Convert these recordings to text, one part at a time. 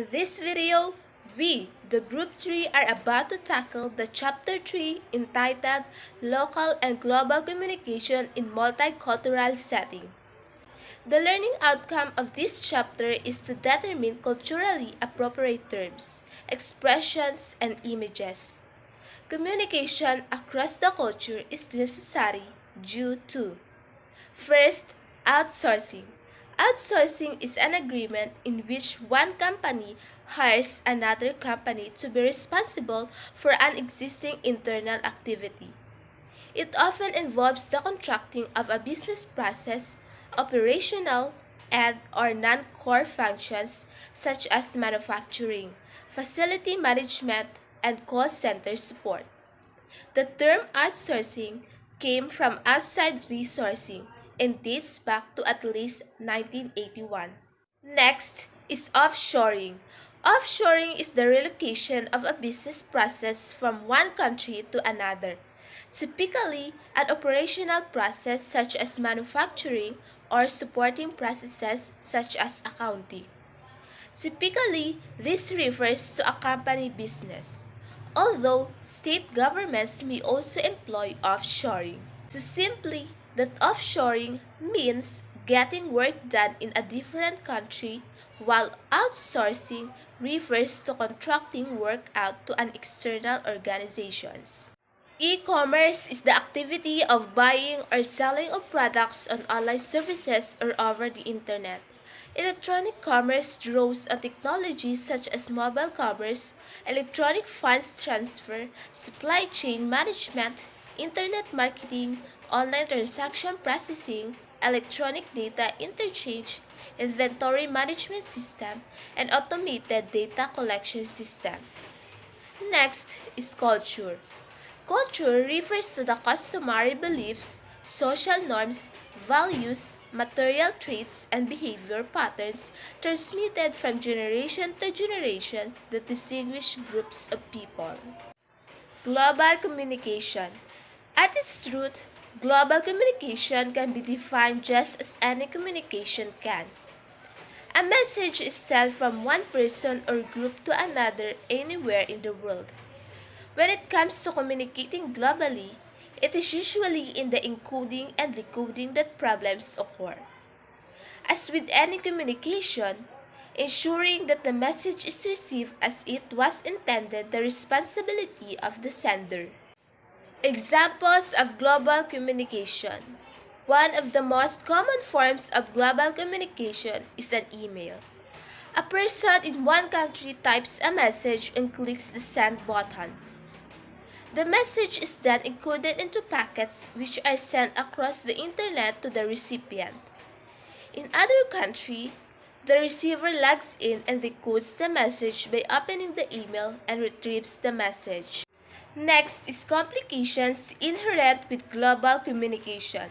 In this video, we, the Group 3, are about to tackle the Chapter 3 entitled Local and Global Communication in Multicultural Setting. The learning outcome of this chapter is to determine culturally appropriate terms, expressions, and images. Communication across the culture is necessary due to: first, outsourcing. Outsourcing is an agreement in which one company hires another company to be responsible for an existing internal activity. It often involves the contracting of a business process, operational, and/or non-core functions such as manufacturing, facility management, and call center support. The term outsourcing came from outside resourcing and dates back to at least 1981. Next is offshoring. Offshoring is the relocation of a business process from one country to another, typically an operational process such as manufacturing or supporting processes such as accounting. Typically, this refers to a company business, although state governments may also employ offshoring. So simply, that offshoring means getting work done in a different country, while outsourcing refers to contracting work out to an external organizations. E-commerce is the activity of buying or selling of products on online services or over the internet. Electronic commerce draws on technologies such as mobile commerce, electronic funds transfer, supply chain management, internet marketing, online transaction processing, electronic data interchange, inventory management system, and automated data collection system. Next is culture. Culture refers to the customary beliefs, social norms, values, material traits, and behavior patterns transmitted from generation to generation that distinguish groups of people. Global communication. At its root, global communication can be defined just as any communication can. A message is sent from one person or group to another anywhere in the world. When it comes to communicating globally, it is usually in the encoding and decoding that problems occur. As with any communication, ensuring that the message is received as it was intended the responsibility of the sender. Examples of global communication. One of the most common forms of global communication is an email. A person in one country types a message and clicks the send button. The message is then encoded into packets which are sent across the internet to the recipient. In other country, the receiver logs in and decodes the message by opening the email and retrieves the message. Next is complications inherent with global communication.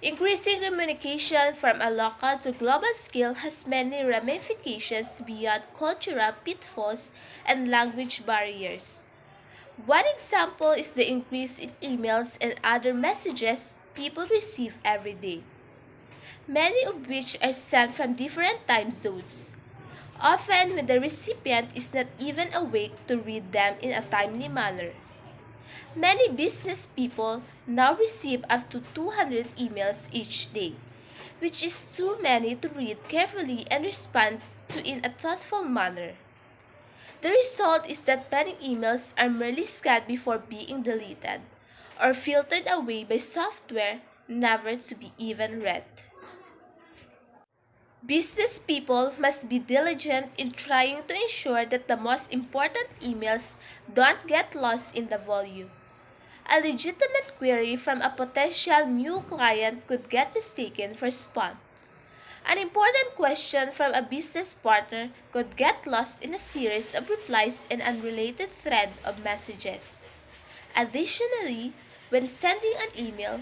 Increasing communication from a local to global scale has many ramifications beyond cultural pitfalls and language barriers. One example is the increase in emails and other messages people receive every day, many of which are sent from different time zones, often when the recipient is not even awake to read them in a timely manner. Many business people now receive up to 200 emails each day, which is too many to read carefully and respond to in a thoughtful manner. The result is that many emails are merely scanned before being deleted, or filtered away by software, never to be even read. Business people must be diligent in trying to ensure that the most important emails don't get lost in the volume. A legitimate query from a potential new client could get mistaken for spam. An important question from a business partner could get lost in a series of replies in an unrelated thread of messages. Additionally, when sending an email,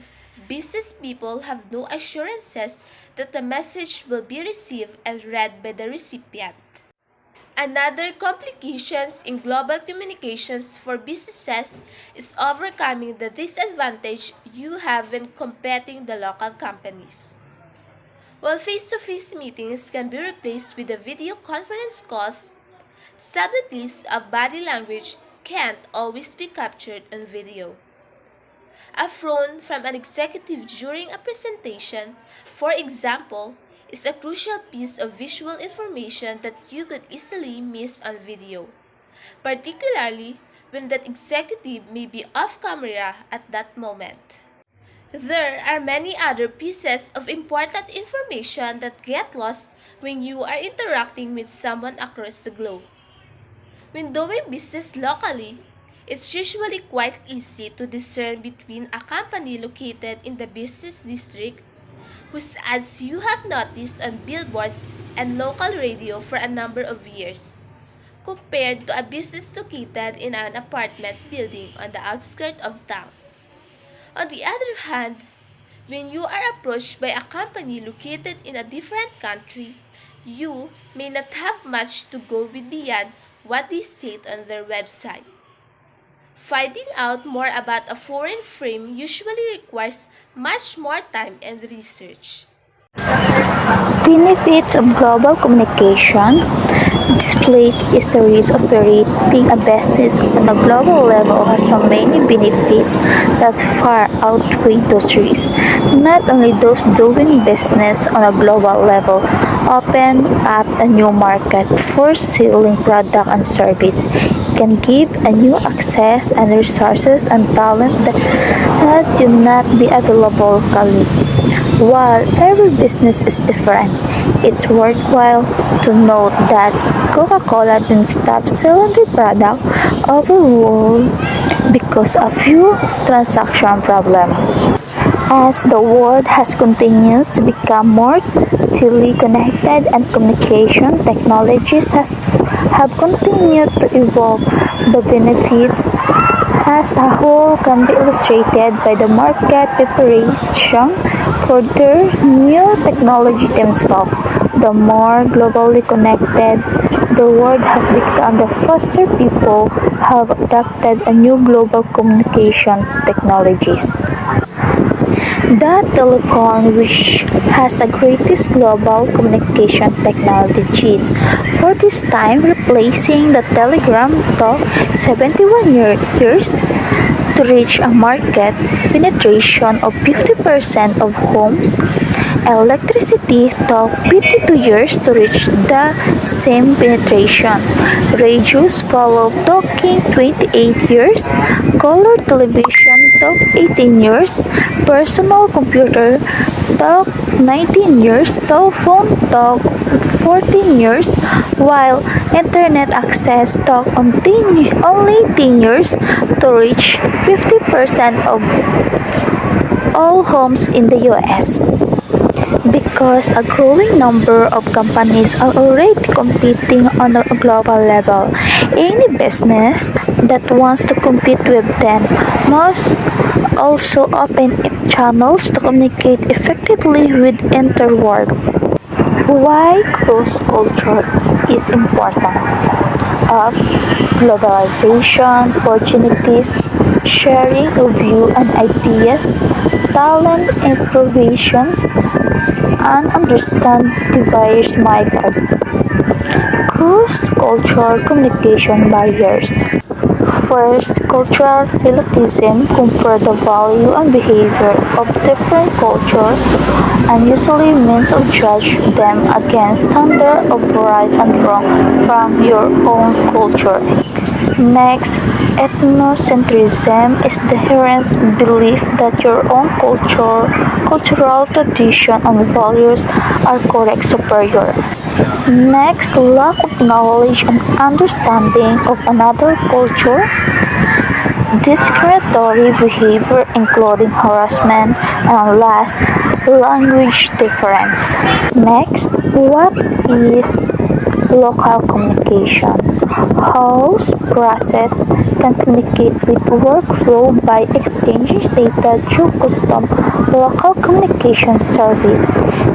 business people have no assurances that the message will be received and read by the recipient. Another complications in global communications for businesses is overcoming the disadvantage you have when competing the local companies. While face-to-face meetings can be replaced with the video conference calls, subtleties of body language can't always be captured on video. A frown from an executive during a presentation, for example, is a crucial piece of visual information that you could easily miss on video, particularly when that executive may be off camera at that moment. There are many other pieces of important information that get lost when you are interacting with someone across the globe. When doing business locally, it's usually quite easy to discern between a company located in the business district, whose ads you have noticed on billboards and local radio for a number of years, compared to a business located in an apartment building on the outskirts of town. On the other hand, when you are approached by a company located in a different country, you may not have much to go with beyond what they state on their website. Finding out more about a foreign firm usually requires much more time and research. Benefits of global communication. Displayed histories operating a business on a global level has so many benefits that far outweigh those risks. Not only those doing business on a global level open up a new market for selling product and service. It can give a new access and resources and talent that do not be available locally. While every business is different, it's worthwhile to note that Coca-Cola didn't stop selling their product overall because of few transaction problems. As the world has continued to become more tightly connected and communication technologies have continued to evolve, the benefits as a whole can be illustrated by the market preparation for their new technology themselves. The more globally connected the world has become, the faster people have adopted a new global communication technologies. The telephone, which has the greatest global communication technologies, for this time replacing the telegram, took 71 years to reach a market penetration of 50% of homes. Electricity took 52 years to reach the same penetration. Radios followed, taking 28 years. Color television took 18 years. Personal computer took 19 years. Cell phone took 14 years, while internet access took only 10 years to reach 50% of all homes in the US. Because a growing number of companies are already competing on a global level, any business that wants to compete with them must also open its channels to communicate effectively with interworld. Why cross-culture is important? Of globalization, opportunities, sharing of view and ideas, talent, improvisations, and understand diverse methods. Cross-cultural communication barriers. First, cultural relativism confers the value and behavior of different cultures and usually means to judge them against standards of right and wrong from your own culture. Next, ethnocentrism is the inherent belief that your own cultural tradition and values are correct superior. Next, lack of knowledge and understanding of another culture. Discriminatory behavior including harassment, and last, language difference. Next, what is local communication? Host process can communicate with workflow by exchanging data through custom local communication service.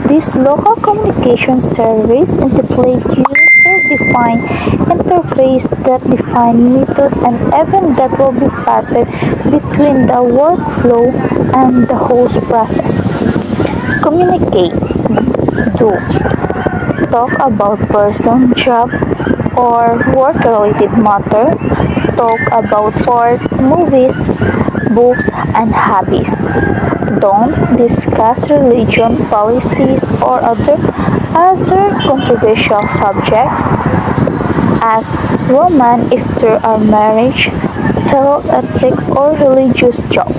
This local communication service interplays user-defined interface that define method and event that will be passed between the workflow and the host process. Communicate. do. Talk about person, job, or work-related matter. Talk about sport, movies, books, and hobbies. Don't discuss religion, policies, or other controversial subjects. Ask women if there are marriage, health, ethic, or religious jobs.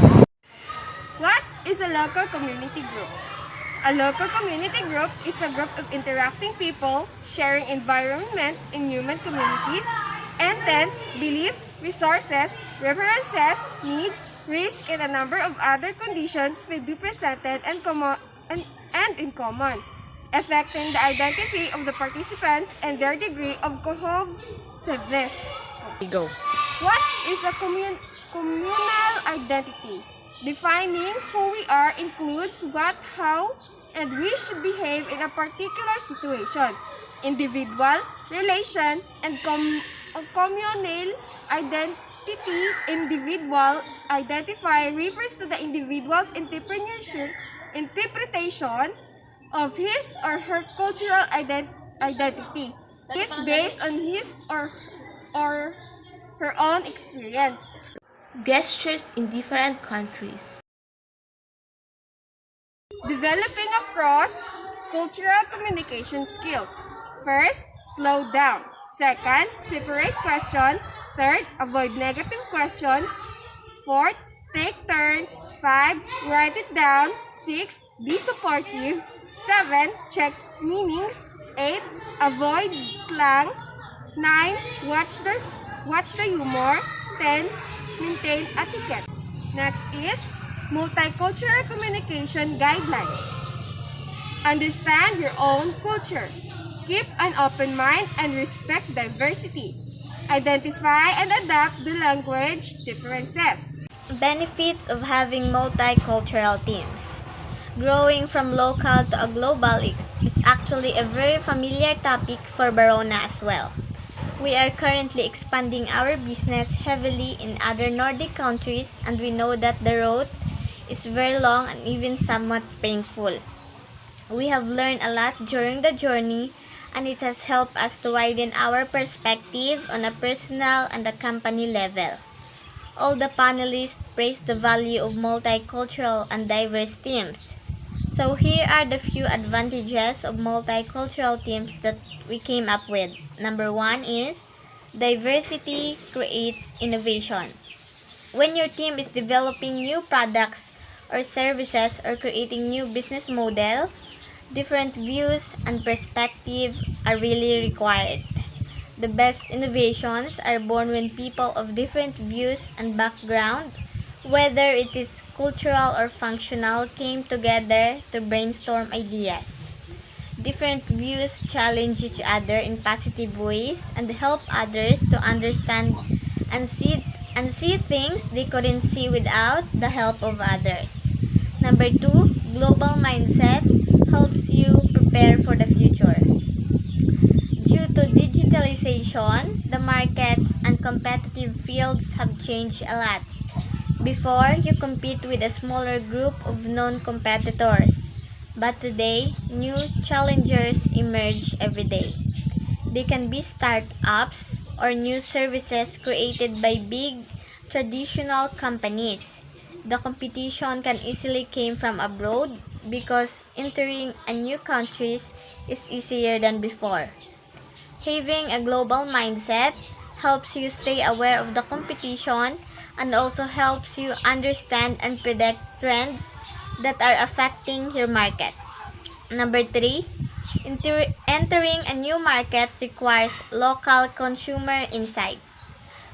What is a local community group? A local community group is a group of interacting people sharing environment in human communities, and then belief, resources, references, needs, risk, and a number of other conditions may be presented and in common, affecting the identity of the participants and their degree of cohesiveness. Go. What is a communal identity? Defining who we are includes what, how, and we should behave in a particular situation. Individual, relation, and communal identity. Individual identify refers to the individual's interpretation of his or her cultural identity. It is based on his or her own experience. Gestures in different countries. Developing cross-cultural communication skills. First, slow down. Second, separate question. Third, avoid negative questions. Fourth, take turns. 5, write it down. 6, be supportive. 7, check meanings. 8, avoid slang. 9, watch the humor. 10, maintain etiquette. Next is multicultural communication guidelines. Understand your own culture. Keep an open mind and respect diversity. Identify and adapt the language differences. Benefits of having multicultural teams. Growing from local to a global is actually a very familiar topic for Verona as well. We are currently expanding our business heavily in other Nordic countries, and we know that the road is very long and even somewhat painful. We have learned a lot during the journey, and it has helped us to widen our perspective on a personal and a company level. All the panelists praised the value of multicultural and diverse teams. So here are the few advantages of multicultural teams that we came up with. Number 1 is diversity creates innovation. When your team is developing new products or services or creating new business model, different views and perspectives are really required. The best innovations are born when people of different views and background, whether it is cultural or functional, came together to brainstorm ideas. Different views challenge each other in positive ways and help others to understand and see things they couldn't see without the help of others. Number 2, global mindset helps you prepare for the future. Due to digitalization, the markets and competitive fields have changed a lot. Before, you compete with a smaller group of known competitors, but today, new challengers emerge every day. They can be startups or new services created by big traditional companies. The competition can easily come from abroad because entering a new countries is easier than before. Having a global mindset helps you stay aware of the competition and also helps you understand and predict trends that are affecting your market. Number 3, entering a new market requires local consumer insight.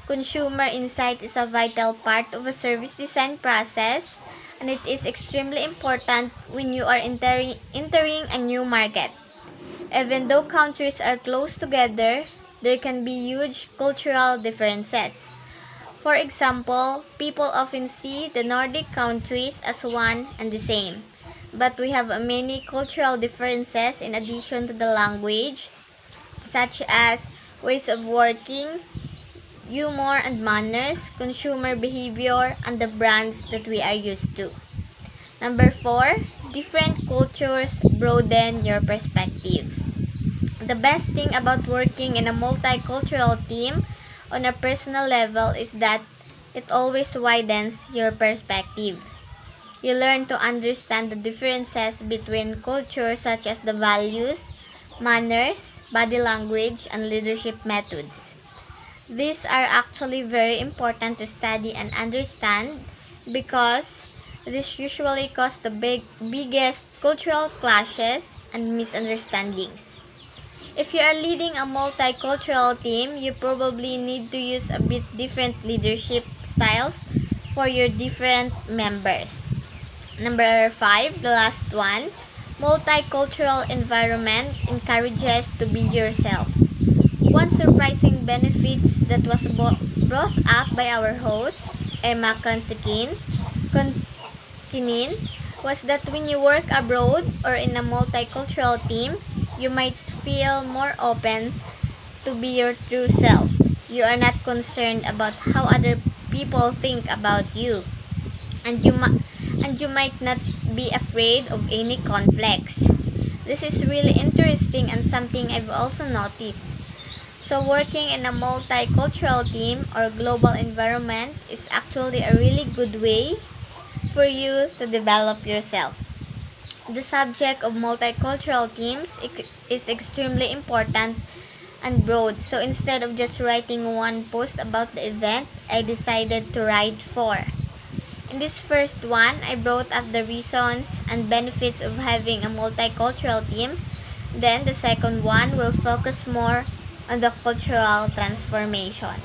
Consumer insight is a vital part of a service design process, and it is extremely important when you are entering a new market. Even though countries are close together, there can be huge cultural differences. For example, people often see the Nordic countries as one and the same, but we have many cultural differences in addition to the language, such as ways of working, humor and manners, consumer behavior, and the brands that we are used to. Number 4, different cultures broaden your perspective. The best thing about working in a multicultural team on a personal level is that it always widens your perspective. You learn to understand the differences between cultures such as the values, manners, body language, and leadership methods. These are actually very important to study and understand because this usually cause the biggest cultural clashes and misunderstandings. If you are leading a multicultural team, you probably need to use a bit different leadership styles for your different members. Number 5, the last one, multicultural environment encourages to be yourself. One surprising benefit that was brought up by our host, Emma Konkinin, was that when you work abroad or in a multicultural team, you might feel more open to be your true self. You are not concerned about how other people think about you, and you might not be afraid of any conflicts. This is really interesting and something I've also noticed. So working in a multicultural team or global environment is actually a really good way for you to develop yourself. The subject of multicultural teams is extremely important and broad. So instead of just writing one post about the event, I decided to write four. In this first one, I brought up the reasons and benefits of having a multicultural team. Then the second one will focus more on the cultural transformation.